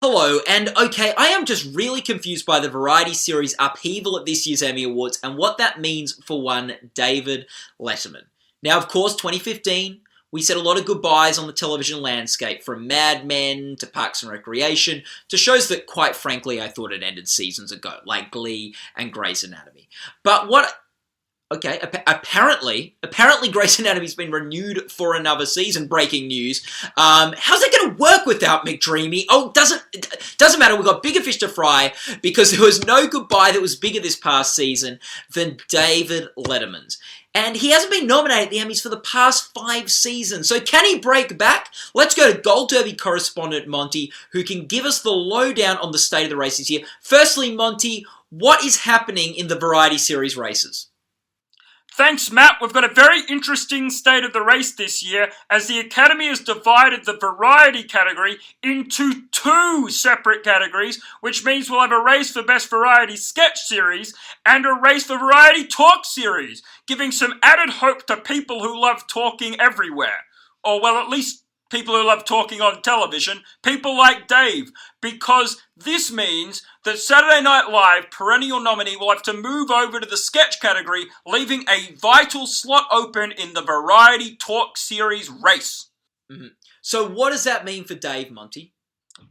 Hello, and okay, I am just really confused by the variety series upheaval at this year's Emmy Awards and what that means for one David Letterman. Now, of course, 2015, we said a lot of goodbyes on the television landscape, from Mad Men to Parks and Recreation to shows that, quite frankly, I thought had ended seasons ago, like Glee and Grey's Anatomy. But apparently Grey's Anatomy's been renewed for another season. Breaking news. How's that going to work without McDreamy? Oh, doesn't matter. We've got bigger fish to fry because there was no goodbye that was bigger this past season than David Letterman's. And he hasn't been nominated at the Emmys for the past 5 seasons. So can he break back? Let's go to GoldDerby correspondent Monty, who can give us the lowdown on the state of the races here. Firstly, Monty, what is happening in the variety series races? Thanks, Matt. We've got a very interesting state of the race this year, as the Academy has divided the variety category into 2 separate categories, which means we'll have a race for Best Variety Sketch Series and a race for Variety Talk Series, giving some added hope to people who love talking everywhere. Or, well, at least people who love talking on television, people like Dave, because this means that Saturday Night Live, perennial nominee, will have to move over to the sketch category, leaving a vital slot open in the Variety Talk Series race. Mm-hmm. So what does that mean for Dave, Monty?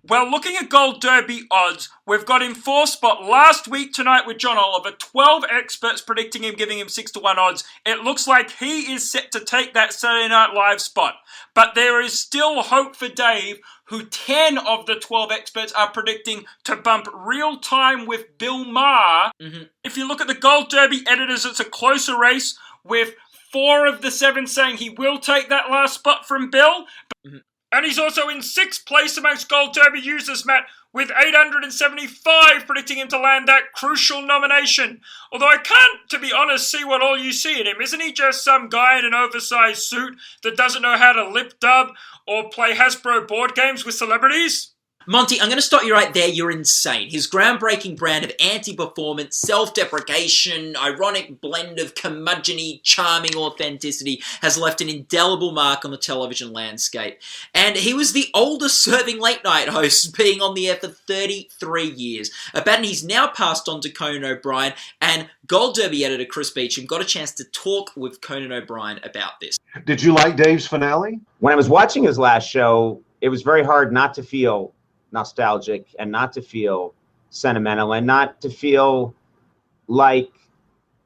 Well, looking at GoldDerby odds, we've got him 4th spot last week tonight with John Oliver. 12 experts predicting him, giving him 6-1 odds. It looks like he is set to take that Saturday Night Live spot. But there is still hope for Dave, who 10 of the 12 experts are predicting to bump Real Time with Bill Maher. Mm-hmm. If you look at the GoldDerby editors, it's a closer race, with 4 of the 7 saying he will take that last spot from Bill. Mm-hmm. And he's also in 6th place amongst GoldDerby users, Matt, with 875 predicting him to land that crucial nomination. Although I can't, to be honest, see what all you see in him. Isn't he just some guy in an oversized suit that doesn't know how to lip dub or play Hasbro board games with celebrities? Monty, I'm going to stop you right there. You're insane. His groundbreaking brand of anti-performance, self-deprecation, ironic blend of curmudgeon-y, charming authenticity has left an indelible mark on the television landscape. And he was the oldest serving late-night host, being on the air for 33 years. A baton he's now passed on to Conan O'Brien, and GoldDerby editor Chris Beecham got a chance to talk with Conan O'Brien about this. Did you like Dave's finale? When I was watching his last show, it was very hard not to feel nostalgic and not to feel sentimental and not to feel like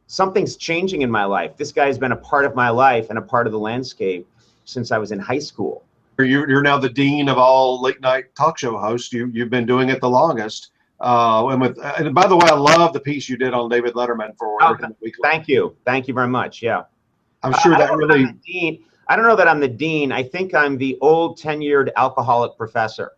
something's changing in my life. This guy's been a part of my life and a part of the landscape since I was in high school. You're now the dean of all late night talk show hosts. You've been doing it the longest. And by the way, I love the piece you did on David Letterman for Weekly. Thank you very much. Yeah, I'm sure that really. I don't know that I'm the dean. I think I'm the old tenured alcoholic professor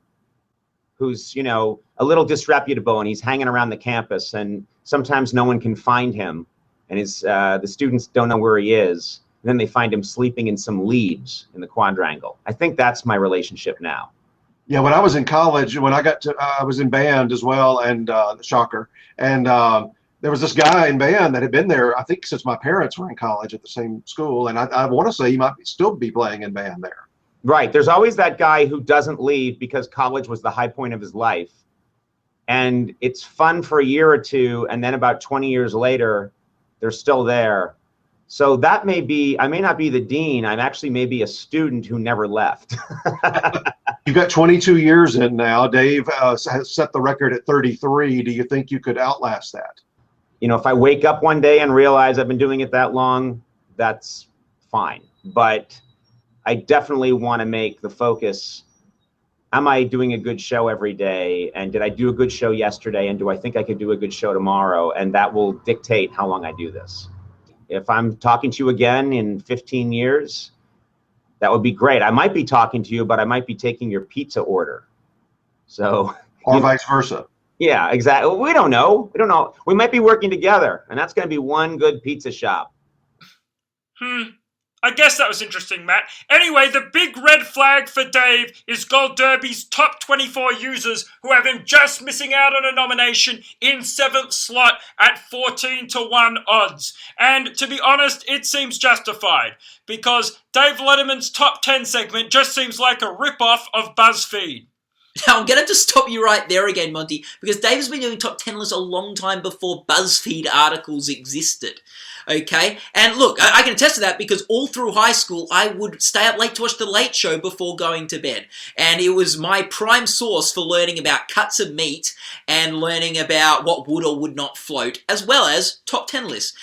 who's, a little disreputable, and he's hanging around the campus, and sometimes no one can find him, and the students don't know where he is. And then they find him sleeping in some leaves in the quadrangle. I think that's my relationship now. Yeah, when I was in college, I was in band as well, and shocker, and there was this guy in band that had been there, I think, since my parents were in college at the same school, and I want to say he might still be playing in band there. Right. There's always that guy who doesn't leave because college was the high point of his life. And it's fun for a year or two, and then about 20 years later, they're still there. So that I may not be the dean, I'm actually maybe a student who never left. You've got 22 years in now. Dave has set the record at 33. Do you think you could outlast that? If I wake up one day and realize I've been doing it that long, that's fine. But I definitely want to make the focus, am I doing a good show every day? And did I do a good show yesterday? And do I think I could do a good show tomorrow? And that will dictate how long I do this. If I'm talking to you again in 15 years, that would be great. I might be talking to you, but I might be taking your pizza order. So, or vice versa. Yeah, exactly. We don't know. We might be working together, and that's going to be one good pizza shop. I guess that was interesting, Matt. Anyway, the big red flag for Dave is GoldDerby's top 24 users, who have him just missing out on a nomination in 7th slot at 14-1 odds. And to be honest, it seems justified, because Dave Letterman's top 10 segment just seems like a rip-off of BuzzFeed. Now, I'm going to have to stop you right there again, Monty, because David's been doing top 10 lists a long time before BuzzFeed articles existed. Okay? And look, I can attest to that because all through high school, I would stay up late to watch The Late Show before going to bed. And it was my prime source for learning about cuts of meat and learning about what would or would not float, as well as top 10 lists.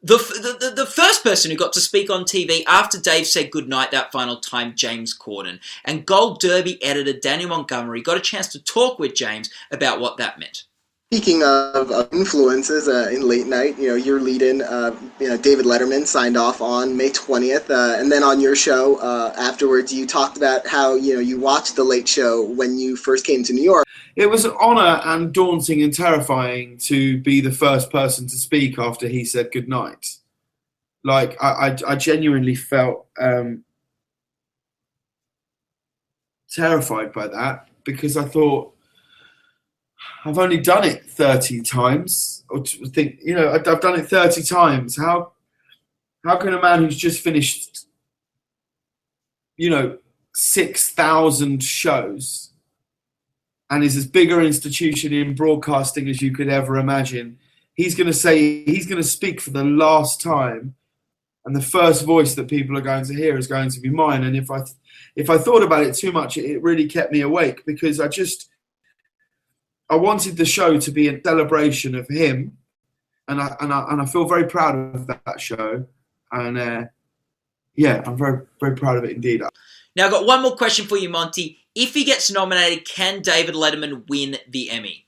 The first person who got to speak on TV after Dave said goodnight that final time, James Corden. And GoldDerby editor Daniel Montgomery got a chance to talk with James about what that meant. Speaking of influences in late night, your lead-in, David Letterman signed off on May 20th, and then on your show afterwards, you talked about how you watched The Late Show when you first came to New York. It was an honour and daunting and terrifying to be the first person to speak after he said goodnight. Like I genuinely felt terrified by that because I thought, I've only done it 30 times. Or I've done it 30 times. How can a man who's just finished, 6,000 shows and is as big an institution in broadcasting as you could ever imagine, he's going to speak for the last time, and the first voice that people are going to hear is going to be mine. And if I thought about it too much, it really kept me awake because I wanted the show to be a celebration of him, and I feel very proud of that show, and I'm very, very proud of it indeed. Now, I've got one more question for you, Monty. If he gets nominated, can David Letterman win the Emmy?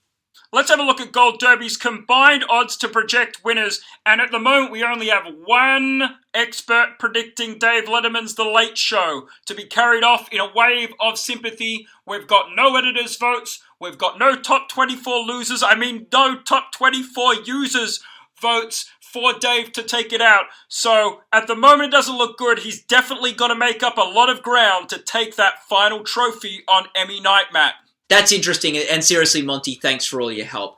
Let's have a look at GoldDerby's combined odds to project winners, and at the moment we only have one expert predicting Dave Letterman's The Late Show to be carried off in a wave of sympathy. We've got no editors' votes, we've got no top 24 losers, no top 24 users' votes for Dave to take it out. So at the moment it doesn't look good. He's definitely got to make up a lot of ground to take that final trophy on Emmy night, Matt. That's interesting, and seriously, Monty, thanks for all your help.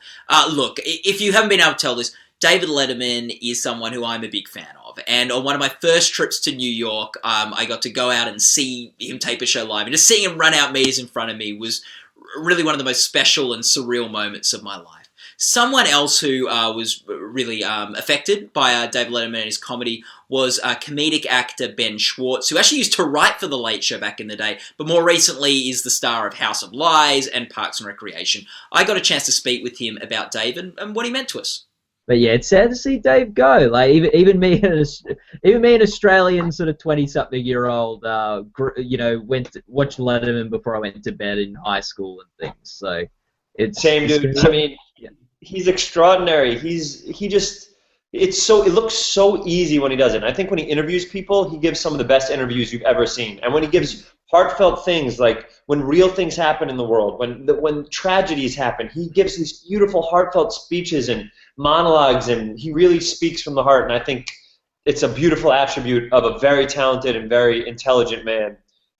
Look, if you haven't been able to tell this, David Letterman is someone who I'm a big fan of, and on one of my first trips to New York, I got to go out and see him tape a show live, and just seeing him run out meters in front of me was really one of the most special and surreal moments of my life. Someone else who was really affected by David Letterman and his comedy was comedic actor Ben Schwartz, who actually used to write for The Late Show back in the day, but more recently is the star of House of Lies and Parks and Recreation. I got a chance to speak with him about Dave and what he meant to us. But yeah, it's sad to see Dave go. Like even me, an Australian sort of 20-something-year-old, went to watch Letterman before I went to bed in high school and things. So it's same, dude. He's extraordinary. It looks so easy when he does it. And I think when he interviews people, he gives some of the best interviews you've ever seen. And when he gives heartfelt things, like when real things happen in the world, when tragedies happen, he gives these beautiful heartfelt speeches and monologues, and he really speaks from the heart. And I think it's a beautiful attribute of a very talented and very intelligent man.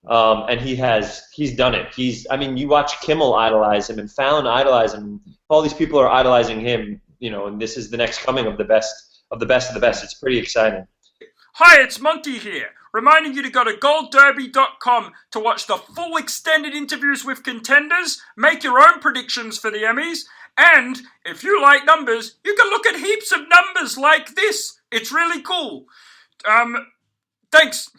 And he's done it. You watch Kimmel idolize him and Fallon idolize him. All these people are idolizing him, and this is the next coming of the best of the best of the best. It's pretty exciting. Hi, it's Monty here, reminding you to go to GoldDerby.com to watch the full extended interviews with contenders, make your own predictions for the Emmys, and if you like numbers, you can look at heaps of numbers like this. It's really cool. Thanks.